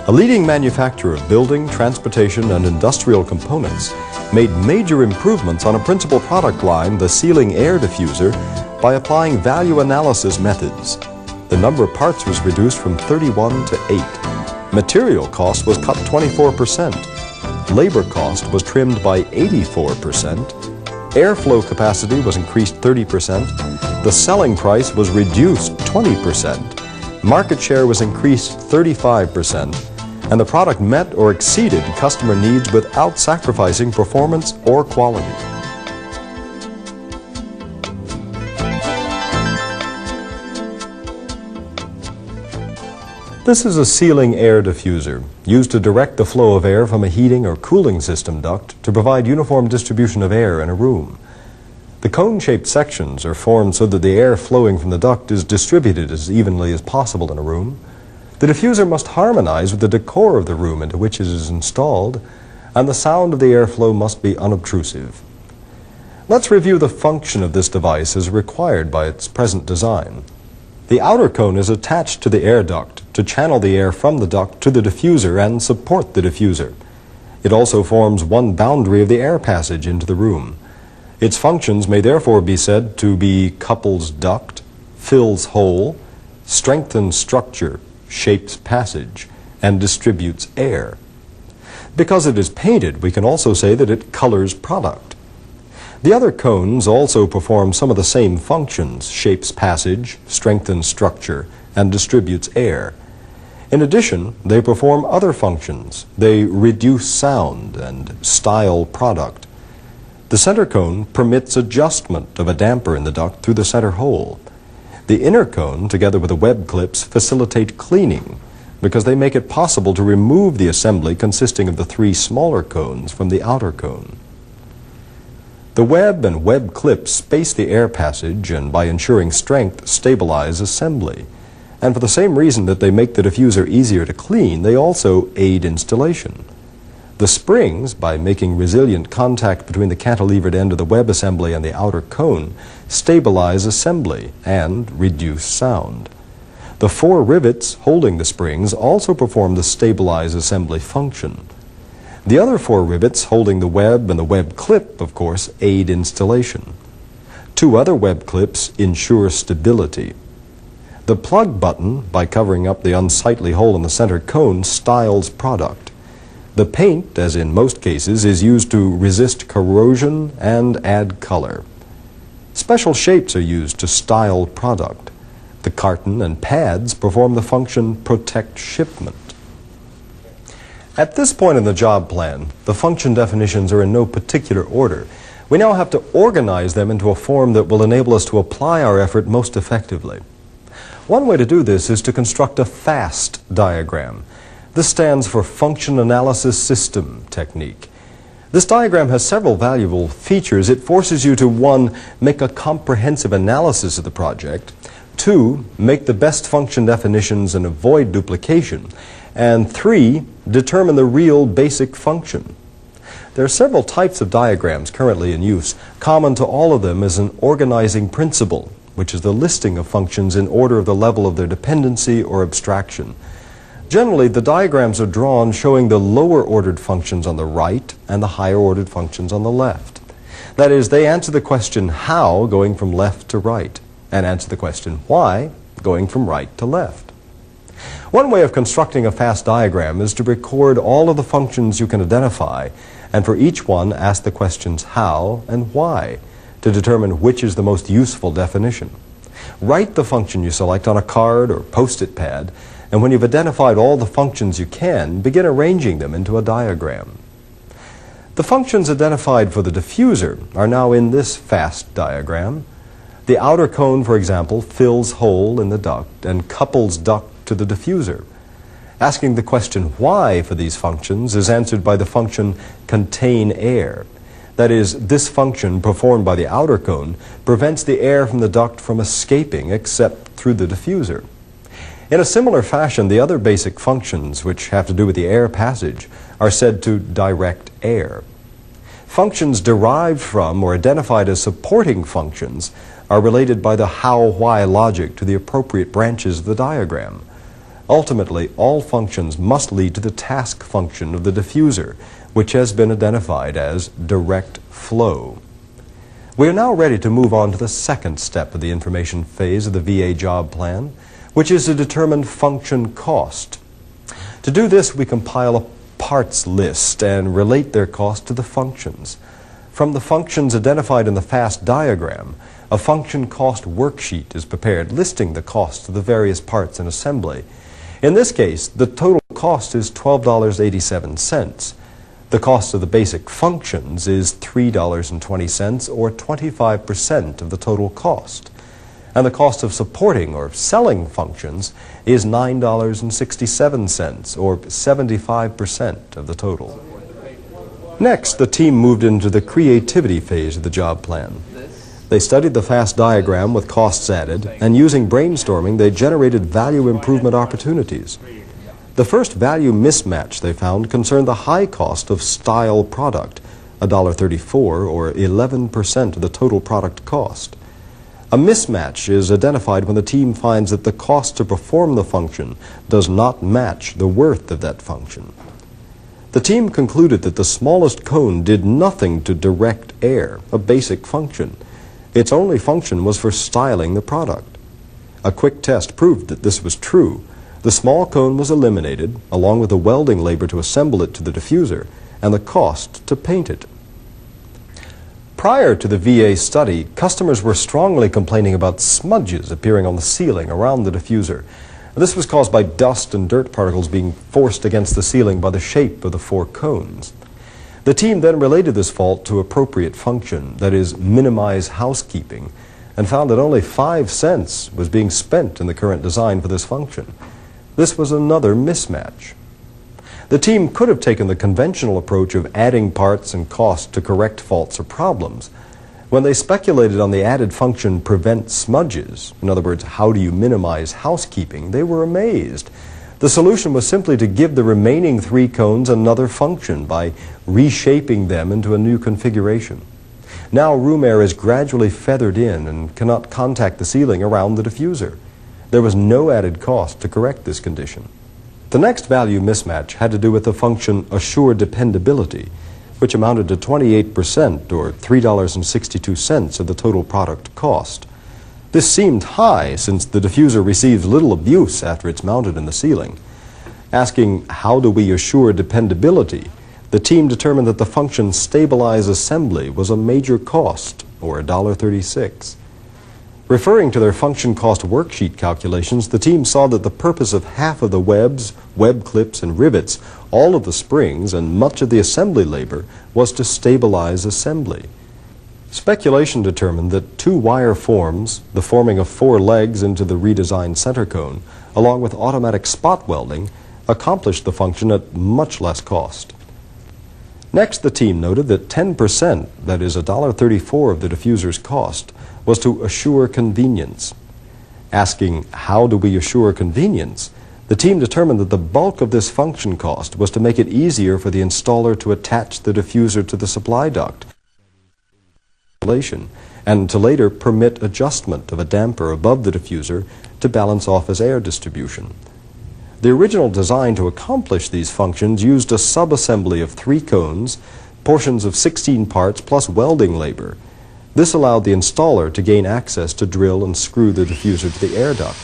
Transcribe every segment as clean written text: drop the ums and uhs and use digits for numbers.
A leading manufacturer of building, transportation, and industrial components made major improvements on a principal product line, the ceiling air diffuser, by applying value analysis methods. The number of parts was reduced from 31 to 8. Material cost was cut 24%. Labor cost was trimmed by 84%. Airflow capacity was increased 30%. The selling price was reduced 20%. Market share was increased 35%. And the product met or exceeded customer needs without sacrificing performance or quality. This is a ceiling air diffuser used to direct the flow of air from a heating or cooling system duct to provide uniform distribution of air in a room. The cone-shaped sections are formed so that the air flowing from the duct is distributed as evenly as possible in a room. The diffuser must harmonize with the decor of the room into which it is installed, and the sound of the airflow must be unobtrusive. Let's review the function of this device as required by its present design. The outer cone is attached to the air duct to channel the air from the duct to the diffuser and support the diffuser. It also forms one boundary of the air passage into the room. Its functions may therefore be said to be couples duct, fills hole, strengthens structure, shapes passage, and distributes air. Because it is painted, we can also say that it colors product. The other cones also perform some of the same functions: shapes passage, strengthens structure, and distributes air. In addition, they perform other functions. They reduce sound and style product. The center cone permits adjustment of a damper in the duct through the center hole. The inner cone, together with the web clips, facilitate cleaning because they make it possible to remove the assembly consisting of the 3 smaller cones from the outer cone. The web and web clips space the air passage and, by ensuring strength, stabilize assembly. And for the same reason that they make the diffuser easier to clean, they also aid installation. The springs, by making resilient contact between the cantilevered end of the web assembly and the outer cone, stabilize assembly and reduce sound. The 4 rivets holding the springs also perform the stabilize assembly function. The other 4 rivets holding the web and the web clip, of course, aid installation. 2 other web clips ensure stability. The plug button, by covering up the unsightly hole in the center cone, styles product. The paint, as in most cases, is used to resist corrosion and add color. Special shapes are used to style product. The carton and pads perform the function protect shipment. At this point in the job plan, the function definitions are in no particular order. We now have to organize them into a form that will enable us to apply our effort most effectively. One way to do this is to construct a FAST diagram. This stands for Function Analysis System Technique. This diagram has several valuable features. It forces you to 1. Make a comprehensive analysis of the project, 2. Make the best function definitions and avoid duplication, and 3. Determine the real basic function. There are several types of diagrams currently in use. Common to all of them is an organizing principle, which is the listing of functions in order of the level of their dependency or abstraction. Generally, the diagrams are drawn showing the lower-ordered functions on the right and the higher-ordered functions on the left. That is, they answer the question how, going from left to right, and answer the question why, going from right to left. One way of constructing a FAST diagram is to record all of the functions you can identify, and for each one ask the questions how and why to determine which is the most useful definition. Write the function you select on a card or post-it pad, and when you've identified all the functions you can, begin arranging them into a diagram. The functions identified for the diffuser are now in this FAST diagram. The outer cone, for example, fills hole in the duct and couples duct to the diffuser. Asking the question why for these functions is answered by the function contain air. That is, this function performed by the outer cone prevents the air from the duct from escaping except through the diffuser. In a similar fashion, the other basic functions which have to do with the air passage are said to direct air. Functions derived from or identified as supporting functions are related by the how-why logic to the appropriate branches of the diagram. Ultimately, all functions must lead to the task function of the diffuser, which has been identified as direct flow. We are now ready to move on to the second step of the information phase of the VA job plan, which is to determine function cost. To do this, we compile a parts list and relate their cost to the functions. From the functions identified in the FAST diagram, a function cost worksheet is prepared listing the cost of the various parts in assembly. In this case, the total cost is $12.87. The cost of the basic functions is $3.20, or 25% of the total cost. And the cost of supporting or selling functions is $9.67, or 75% of the total. Next, the team moved into the creativity phase of the job plan. They studied the FAST diagram with costs added, and using brainstorming, they generated value improvement opportunities. The first value mismatch they found concerned the high cost of style product, $1.34, or 11% of the total product cost. A mismatch is identified when the team finds that the cost to perform the function does not match the worth of that function. The team concluded that the smallest cone did nothing to direct air, a basic function. Its only function was for styling the product. A quick test proved that this was true. The small cone was eliminated, along with the welding labor to assemble it to the diffuser and the cost to paint it. Prior to the VA study, customers were strongly complaining about smudges appearing on the ceiling around the diffuser. This was caused by dust and dirt particles being forced against the ceiling by the shape of the four cones. The team then related this fault to appropriate function, that is, minimize housekeeping, and found that only 5 cents was being spent in the current design for this function. This was another mismatch. The team could have taken the conventional approach of adding parts and cost to correct faults or problems. When they speculated on the added function prevent smudges, in other words, how do you minimize housekeeping, they were amazed. The solution was simply to give the remaining 3 cones another function by reshaping them into a new configuration. Now room air is gradually feathered in and cannot contact the ceiling around the diffuser. There was no added cost to correct this condition. The next value mismatch had to do with the function assure dependability, which amounted to 28%, or $3.62 of the total product cost. This seemed high since the diffuser receives little abuse after it's mounted in the ceiling. Asking how do we assure dependability, the team determined that the function stabilize assembly was a major cost, or $1.36. Referring to their function cost worksheet calculations, the team saw that the purpose of half of the webs, web clips, and rivets, all of the springs, and much of the assembly labor was to stabilize assembly. Speculation determined that 2 wire forms, the forming of 4 legs into the redesigned center cone, along with automatic spot welding, accomplished the function at much less cost. Next, the team noted that 10%, that is $1.34 of the diffuser's cost, was to assure convenience. Asking how do we assure convenience, the team determined that the bulk of this function cost was to make it easier for the installer to attach the diffuser to the supply duct and to later permit adjustment of a damper above the diffuser to balance off as air distribution. The original design to accomplish these functions used a subassembly of 3 cones, portions of 16 parts plus welding labor. This allowed the installer to gain access to drill and screw the diffuser to the air duct.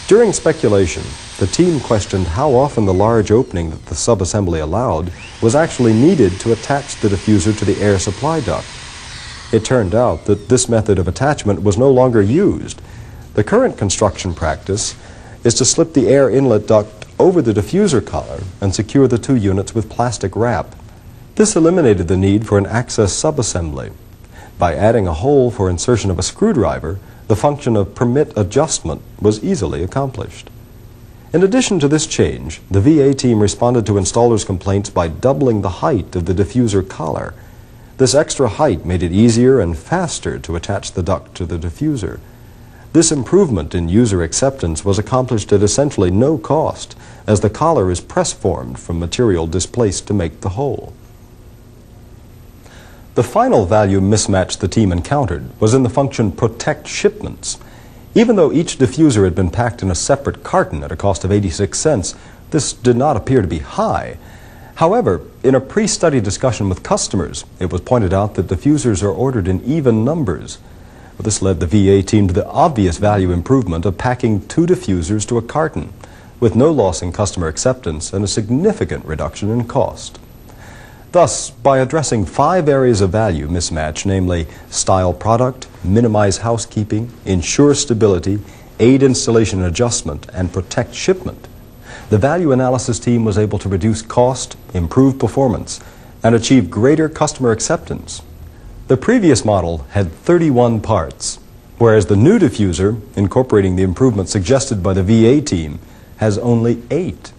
During speculation, the team questioned how often the large opening that the subassembly allowed was actually needed to attach the diffuser to the air supply duct. It turned out that this method of attachment was no longer used. The current construction practice is to slip the air inlet duct over the diffuser collar and secure the 2 units with plastic wrap. This eliminated the need for an access subassembly. By adding a hole for insertion of a screwdriver, the function of permit adjustment was easily accomplished. In addition to this change, the VA team responded to installers' complaints by doubling the height of the diffuser collar. This extra height made it easier and faster to attach the duct to the diffuser. This improvement in user acceptance was accomplished at essentially no cost, as the collar is press-formed from material displaced to make the hole. The final value mismatch the team encountered was in the function protect shipments. Even though each diffuser had been packed in a separate carton at a cost of 86 cents, this did not appear to be high. However, in a pre-study discussion with customers, it was pointed out that diffusers are ordered in even numbers. This led the VA team to the obvious value improvement of packing 2 diffusers to a carton, with no loss in customer acceptance and a significant reduction in cost. Thus, by addressing 5 areas of value mismatch, namely style product, minimize housekeeping, ensure stability, aid installation and adjustment, and protect shipment, the value analysis team was able to reduce cost, improve performance, and achieve greater customer acceptance. The previous model had 31 parts, whereas the new diffuser, incorporating the improvements suggested by the VA team, has only 8.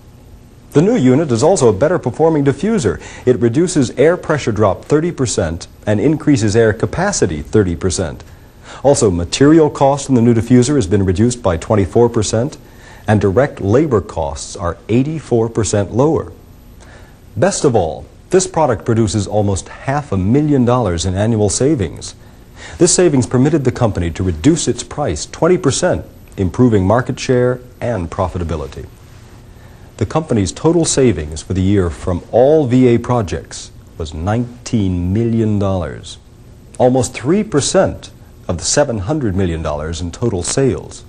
The new unit is also a better performing diffuser. It reduces air pressure drop 30% and increases air capacity 30%. Also, material cost in the new diffuser has been reduced by 24%, and direct labor costs are 84% lower. Best of all, this product produces almost $500,000 in annual savings. This savings permitted the company to reduce its price 20%, improving market share and profitability. The company's total savings for the year from all VA projects was $19 million, almost 3% of the $700 million in total sales.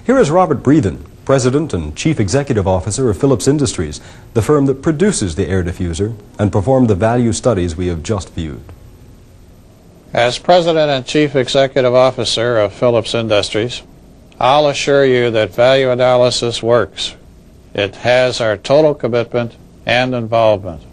Here is Robert Breathen, President and Chief Executive Officer of Phillips Industries, the firm that produces the air diffuser and performed the value studies we have just viewed. As President and Chief Executive Officer of Phillips Industries, I'll assure you that value analysis works. It has our total commitment and involvement.